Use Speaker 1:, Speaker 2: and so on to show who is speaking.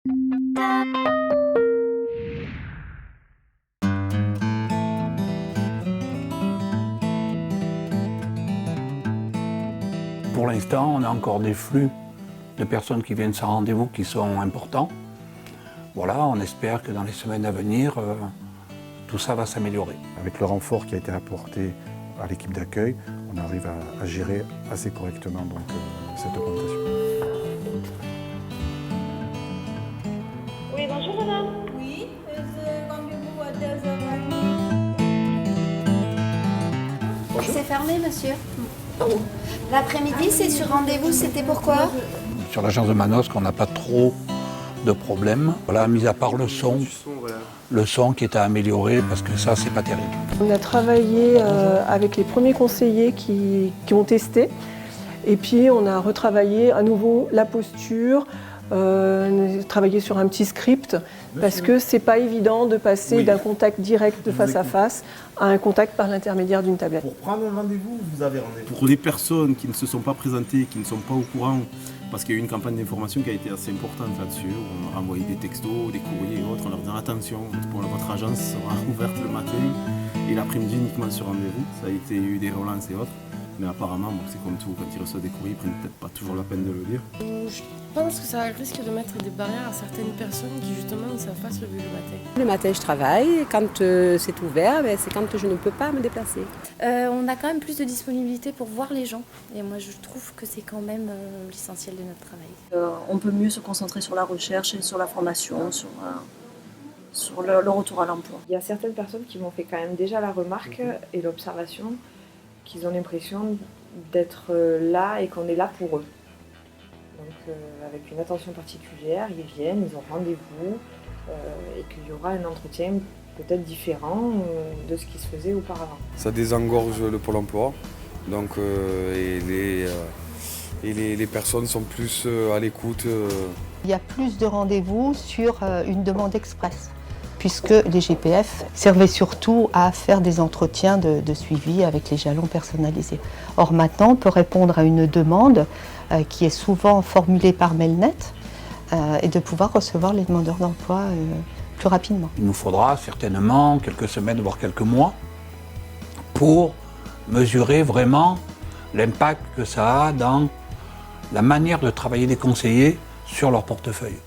Speaker 1: Pour l'instant, on a encore des flux de personnes qui viennent sans rendez-vous qui sont importants. Voilà, on espère que dans les semaines à venir, tout ça va s'améliorer.
Speaker 2: Avec le renfort qui a été apporté à l'équipe d'accueil, on arrive à gérer assez correctement cette augmentation.
Speaker 3: Oui, bonjour madame.
Speaker 4: Oui, rendez-vous à 2h30.
Speaker 5: C'est fermé, monsieur. L'après-midi, c'est sur rendez-vous, c'était pourquoi?
Speaker 1: Sur l'agence de Manosque, on n'a pas trop de problèmes. Voilà, mis à part le son qui est à améliorer parce que ça, c'est pas terrible.
Speaker 6: On a travaillé avec les premiers conseillers qui ont testé et puis on a retravaillé à nouveau la posture, travaillé sur un petit script parce que c'est pas évident de passer d'un contact direct de face à face à un contact par l'intermédiaire d'une tablette.
Speaker 7: Pour prendre un rendez-vous, vous avez rendez-vous. Pour les personnes qui ne se sont pas présentées, qui ne sont pas au courant, parce qu'il y a eu une campagne d'information qui a été assez importante là-dessus, où on a envoyé des textos, des courriers et autres, en leur disant attention, votre agence sera ouverte le matin et l'après-midi uniquement sur rendez-vous. Ça a été eu des relances et autres. Mais apparemment, c'est comme tout, quand ils reçoivent des courriers, ils prennent peut-être pas toujours la peine de le lire.
Speaker 8: Je pense que ça risque de mettre des barrières à certaines personnes qui justement ne savent pas se lever le matin.
Speaker 9: Le matin je travaille, quand c'est ouvert, c'est quand je ne peux pas me déplacer.
Speaker 5: On a quand même plus de disponibilité pour voir les gens. Et moi, je trouve que c'est quand même l'essentiel de notre travail.
Speaker 3: On peut mieux se concentrer sur la recherche et sur la formation, sur le retour à l'emploi.
Speaker 10: Il y a certaines personnes qui m'ont fait quand même déjà la remarque et l'observation qu'ils ont l'impression d'être là et qu'on est là pour eux. Donc avec une attention particulière, ils viennent, ils ont rendez-vous et qu'il y aura un entretien peut-être différent de ce qui se faisait auparavant.
Speaker 11: Ça désengorge le Pôle emploi, donc, et les personnes sont plus à l'écoute.
Speaker 9: Il y a plus de rendez-vous sur une demande express, puisque les GPF servaient surtout à faire des entretiens de suivi avec les jalons personnalisés. Or maintenant, on peut répondre à une demande qui est souvent formulée par Mailnet et de pouvoir recevoir les demandeurs d'emploi plus rapidement.
Speaker 1: Il nous faudra certainement quelques semaines, voire quelques mois, pour mesurer vraiment l'impact que ça a dans la manière de travailler des conseillers sur leur portefeuille.